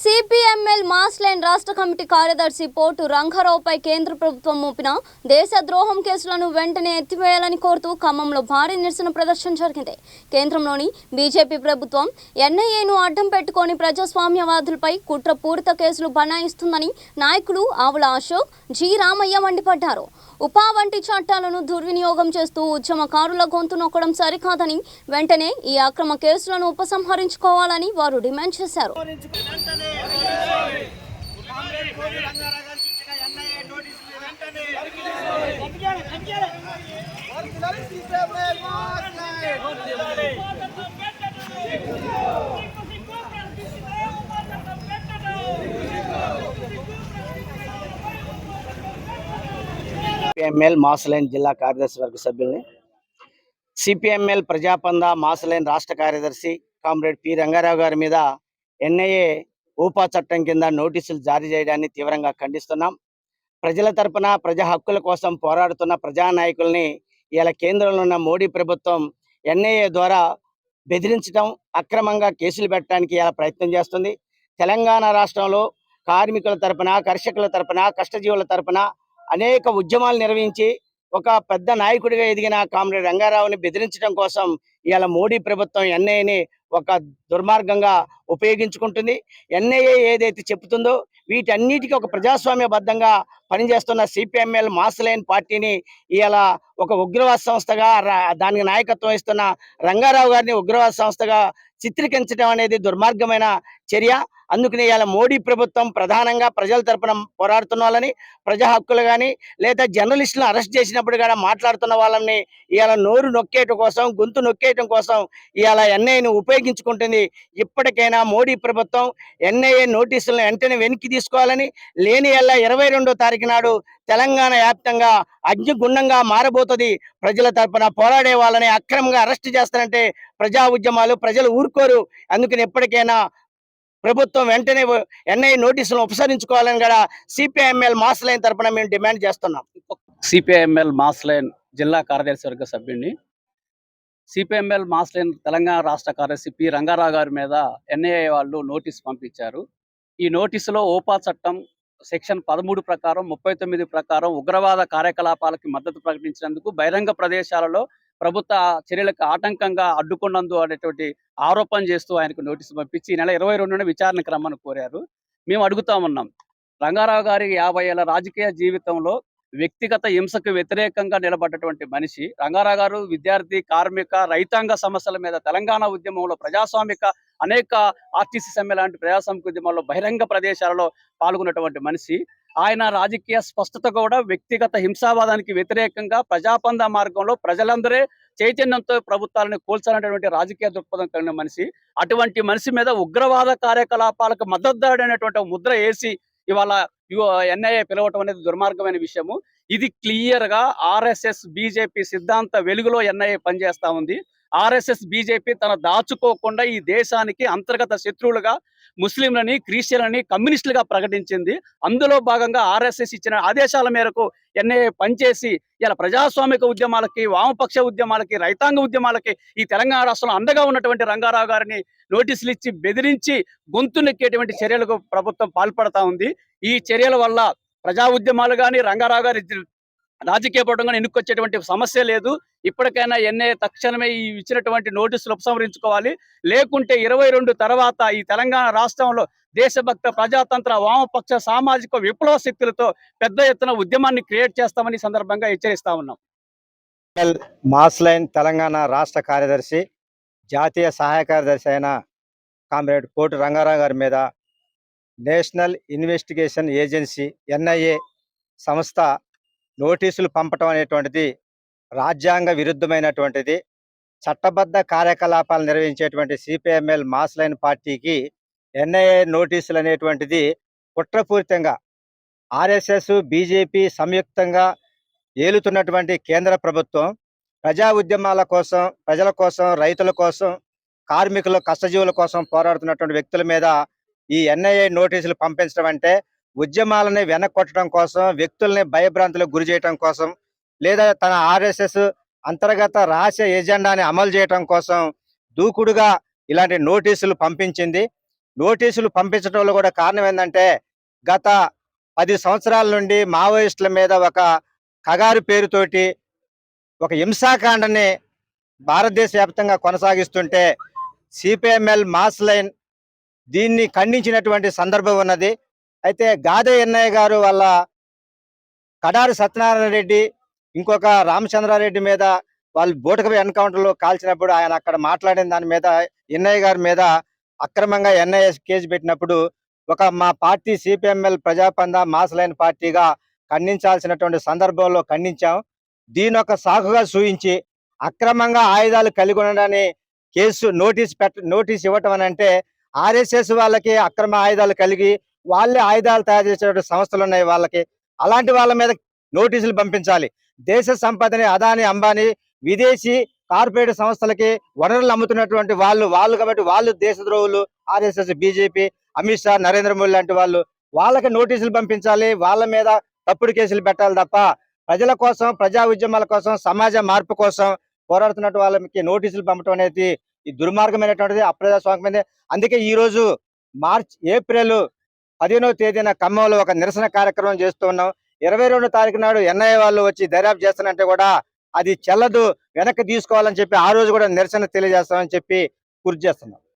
CPML mass line రాష్ట్ర committee కార్యదర్శి పోటు రంగారావుపై కేంద్ర ప్రభుత్వం మోపిన దేశద్రోహం కేసులను వెంటనే ఎత్తివేయాలని కోరుతూ ఖమ్మంలో భారీ నిరసన ప్రదర్శన జరిగింది. కేంద్రంలోని బీజేపీ ప్రభుత్వం ఎన్ఐఏను అడ్డం పెట్టుకొని ప్రజాస్వామ్యవాదులపై కుట్రపూరిత కేసులు బనాయిస్తుందని నాయకులు ఆవుల అశోక్, జి రామయ్య మండిపడ్డారు. ఉపా వంటి చట్టాలను దుర్వినియోగం చేస్తూ ఉద్యమకారుల గొంతు నొక్కడం సరికాదని, వెంటనే ఈ అక్రమ కేసులను ఉపసంహరించుకోవాలని వారు డిమాండ్ చేశారు. సిపిఎంఎల్ మాసలైన్ జిల్లా కార్యదర్శి వర్గ సభ్యుల్ని, సిపిఎంఎల్ ప్రజాపంద మాసలైన్ రాష్ట్ర కార్యదర్శి కామ్రేడ్ పి రంగారావు గారి మీద ఎన్ఐఏ ఊపా చట్టం కింద నోటీసులు జారీ చేయడాన్ని తీవ్రంగా ఖండిస్తున్నాం. ప్రజల తరపున ప్రజా హక్కుల కోసం పోరాడుతున్న ప్రజానాయకుల్ని ఇలా కేంద్రంలో ఉన్న మోడీ ప్రభుత్వం ఎన్ఐఏ ద్వారా బెదిరించడం, అక్రమంగా కేసులు పెట్టడానికి ఇలా ప్రయత్నం చేస్తుంది. తెలంగాణ రాష్ట్రంలో కార్మికుల తరపున, కర్షకుల తరపున, కష్టజీవుల తరపున అనేక ఉద్యమాలు నిర్వహించి ఒక పెద్ద నాయకుడిగా ఎదిగిన కామ్రేడ్ రంగారావుని బెదిరించడం కోసం ఇవాళ మోడీ ప్రభుత్వం ఎన్ఐఏని ఒక దుర్మార్గంగా ఉపయోగించుకుంటుంది. ఎన్ఐఏ ఏదైతే చెప్తుందో వీటన్నిటికీ ఒక ప్రజాస్వామ్యబద్ధంగా పనిచేస్తున్న సిపిఎంఎల్ మాసలైన్ పార్టీని ఇవాళ ఒక ఉగ్రవాద సంస్థగా, దానికి నాయకత్వం ఇస్తున్న రంగారావు గారిని ఉగ్రవాద సంస్థగా చిత్రీకరించడం అనేది దుర్మార్గమైన చర్య. అందుకని ఇవాళ మోడీ ప్రభుత్వం ప్రధానంగా ప్రజల తరపున పోరాడుతున్న వాళ్ళని, ప్రజా హక్కులు కానీ లేదా జర్నలిస్టులను అరెస్ట్ చేసినప్పుడు కూడా మాట్లాడుతున్న వాళ్ళని ఇవాళ నోరు నొక్కేయటం కోసం, గొంతు నొక్కేయటం కోసం ఇవాళ ఎన్ఐఏని ఉపయోగించుకుంటుంది. ఇప్పటికైనా మోడీ ప్రభుత్వం ఎన్ఐఏ నోటీసులను వెంటనే వెనక్కి తీసుకోవాలని, లేని వల్ల 22వ తారీఖు నాడు తెలంగాణ వ్యాప్తంగా అగ్నిగుండంగా మారబోతుంది. ప్రజల తరపున పోరాడే వాళ్ళని అక్రమంగా అరెస్ట్ చేస్తారంటే ప్రజా ఉద్యమాలు ప్రజలు ఊరుకోరు. అందుకని ఎప్పటికైనా ప్రభుత్వం వెంటనే ఎన్ఐఏ నోటీసులను ఉపసంహరించుకోవాలని కూడా సిపిఐఎంఎల్ మాసలైన్ తరపున మేము డిమాండ్ చేస్తున్నాం. సిపిఐఎంఎల్ మాసలైన్ జిల్లా కార్యదర్శి వర్గ సభ్యుడిని. సిపిఎంఎల్ మాసలైన్ తెలంగాణ రాష్ట్ర కార్యదర్శి పి రంగారావు గారి మీద ఎన్ఐఏ వాళ్ళు నోటీసు పంపించారు. ఈ నోటీసులో ఓపా చట్టం సెక్షన్ 13 ప్రకారం, 39 ప్రకారం ఉగ్రవాద కార్యకలాపాలకి మద్దతు ప్రకటించినందుకు బహిరంగ ప్రదేశాలలో ప్రభుత్వ చర్యలకు ఆటంకంగా అడ్డుకున్నందు అనేటువంటి ఆరోపణ చేస్తూ ఆయనకు నోటీసు పంపించి ఈ నెల 22న విచారణకు రమ్మని కోరారు. మేము అడుగుతా ఉన్నాం, రంగారావు గారి 50 ఏళ్ల రాజకీయ జీవితంలో వ్యక్తిగత హింసకు వ్యతిరేకంగా నిలబడ్డటువంటి మనిషి రంగారావు గారు. విద్యార్థి, కార్మిక, రైతాంగ సమస్యల మీద తెలంగాణ ఉద్యమంలో, ప్రజాస్వామిక అనేక ఆర్టీసీ సమ్మె లాంటి ప్రజాస్వామిక ఉద్యమంలో బహిరంగ ప్రదేశాలలో పాల్గొన్నటువంటి మనిషి. ఆయన రాజకీయ స్పష్టత కూడా వ్యక్తిగత హింసావాదానికి వ్యతిరేకంగా ప్రజాపంద మార్గంలో ప్రజలందరే చైతన్యంతో ప్రభుత్వాలను కూల్చాలనేటువంటి రాజకీయ దృక్పథం కలిగిన మనిషి. అటువంటి మనిషి మీద ఉగ్రవాద కార్యకలాపాలకు మద్దతుదారుడు అనేటువంటి ముద్ర వేసి ఇవాళ ఎన్ఐఏ పిలవటం అనేది దుర్మార్గమైన విషయము. ఇది క్లియర్ గా ఆర్ఎస్ఎస్ బీజేపీ సిద్ధాంత వెలుగులో ఎన్ఐఏ పనిచేస్తా ఉంది. ఆర్ఎస్ఎస్ బీజేపీ తన దాచుకోకుండా ఈ దేశానికి అంతర్గత శత్రువులుగా ముస్లింలని, క్రిస్టియన్లని కమ్యూనిస్టులుగా ప్రకటించింది. అందులో భాగంగా ఆర్ఎస్ఎస్ ఇచ్చిన ఆదేశాల మేరకు ఎన్ఐఏ పనిచేసి ఇలా ప్రజాస్వామిక ఉద్యమాలకి, వామపక్ష ఉద్యమాలకి, రైతాంగ ఉద్యమాలకి ఈ తెలంగాణ రాష్ట్రంలో అండగా ఉన్నటువంటి రంగారావు గారిని నోటీసులు ఇచ్చి బెదిరించి గొంతు నెక్కేటువంటి చర్యలకు ప్రభుత్వం పాల్పడతా ఉంది. ఈ చర్యల వల్ల ప్రజా ఉద్యమాలు కానీ, రంగారావు గారి రాజకీయ పరంగా ఎన్నుకొచ్చేటువంటి సమస్య లేదు. ఇప్పటికైనా ఎన్ఐఏ తక్షణమే ఈ ఇచ్చినటువంటి నోటీసులు ఉపసంహరించుకోవాలి. లేకుంటే 22 తర్వాత ఈ తెలంగాణ రాష్ట్రంలో దేశభక్త, ప్రజాతంత్ర, వామపక్ష, సామాజిక విప్లవ శక్తులతో పెద్ద ఎత్తున ఉద్యమాన్ని క్రియేట్ చేస్తామని సందర్భంగా హెచ్చరిస్తా ఉన్నాం. మాసలైన్ తెలంగాణ రాష్ట్ర కార్యదర్శి, జాతీయ సహాయ కార్యదర్శి అయిన కామ్రేడ్ పోటు రంగారావు గారి మీద నేషనల్ ఇన్వెస్టిగేషన్ ఏజెన్సీ ఎన్ఐఏ సంస్థ నోటీసులు పంపటం అనేటువంటిది రాజ్యాంగ విరుద్ధమైనటువంటిది. చట్టబద్ధ కార్యకలాపాలు నిర్వహించేటువంటి సిపిఎంఎల్ మాసలైన్ పార్టీకి ఎన్ఐఏ నోటీసులు అనేటువంటిది కుట్రపూరితంగా ఆర్ఎస్ఎస్, బీజేపీ సంయుక్తంగా ఏలుతున్నటువంటి కేంద్ర ప్రభుత్వం ప్రజా ఉద్యమాల కోసం, ప్రజల కోసం, రైతుల కోసం, కార్మికుల, కష్టజీవుల కోసం పోరాడుతున్నటువంటి వ్యక్తుల మీద ఈ ఎన్ఐఏ నోటీసులు పంపించడం అంటే ఉద్యమాలని వెనక్కొట్టడం కోసం, వ్యక్తుల్ని భయభ్రాంతులకు గురి చేయడం కోసం, లేదా తన ఆర్ఎస్ఎస్ అంతర్గత రహస్య ఎజెండాని అమలు చేయడం కోసం దూకుడుగా ఇలాంటి నోటీసులు పంపించింది. నోటీసులు పంపించడంలో కూడా కారణం ఏంటంటే గత 10 సంవత్సరాల నుండి మావోయిస్టుల మీద ఒక కగారు పేరుతోటి ఒక హింసాకాండని భారతదేశ వ్యాప్తంగా కొనసాగిస్తుంటే సిపిఎంఎల్ మాస్ లైన్ దీన్ని ఖండించినటువంటి సందర్భం ఉన్నది. అయితే గాదే ఎన్నయ్య గారు వాళ్ళ కడారి సత్యనారాయణ రెడ్డి ఇంకొక రామచంద్రారెడ్డి మీద వాళ్ళు బూటకపు ఎన్కౌంటర్లో కాల్చినప్పుడు ఆయన అక్కడ మాట్లాడిన దాని మీద ఎన్నయ్య గారి మీద అక్రమంగా ఎన్ఐఏ కేసు పెట్టినప్పుడు మా పార్టీ సిపిఎంఎల్ ప్రజాపంద మాస్ లైన్ పార్టీగా ఖండించాల్సినటువంటి సందర్భంలో ఖండించాం. దీని ఒక సాకుగా చూయించి అక్రమంగా ఆయుధాలు కలిగి ఉండడాన్ని నోటీస్ ఇవ్వటం అని అంటే ఆర్ఎస్ఎస్ వాళ్ళకి అక్రమ ఆయుధాలు కలిగి వాళ్ళే ఆయుధాలు తయారు చేసేటువంటి సంస్థలు ఉన్నాయి వాళ్ళకి. అలాంటి వాళ్ళ మీద నోటీసులు పంపించాలి. దేశ సంపదని అదాని అంబానీ విదేశీ కార్పొరేట్ సంస్థలకి వనరులు అమ్ముతున్నటువంటి వాళ్ళు కాబట్టి వాళ్ళు దేశద్రోహులు. ఆర్ఎస్ఎస్, బీజేపీ, అమిత్ షా, నరేంద్ర మోడీ లాంటి వాళ్ళకి నోటీసులు పంపించాలి. వాళ్ళ మీద తప్పుడు కేసులు పెట్టాలి తప్ప ప్రజల కోసం, ప్రజా ఉద్యమాల కోసం, సమాజ మార్పు కోసం పోరాడుతున్నట్టు వాళ్ళకి నోటీసులు పంపడం అనేది ఈ దుర్మార్గమైనటువంటిది, అప్రజాస్వామ్యమైనది. అందుకే ఈ రోజు ఏప్రిల్ 15వ తేదీన ఖమ్మంలో ఒక నిరసన కార్యక్రమం చేస్తున్నాం. 22వ తారీఖు నాడు ఎన్ఐఏ వాళ్ళు వచ్చి దర్యాప్తు చేస్తానంటే కూడా అది చెల్లదు, వెనక్కి తీసుకోవాలని చెప్పి ఆ రోజు కూడా నిరసన తెలియజేస్తామని చెప్పి గుర్తు చేస్తున్నాం.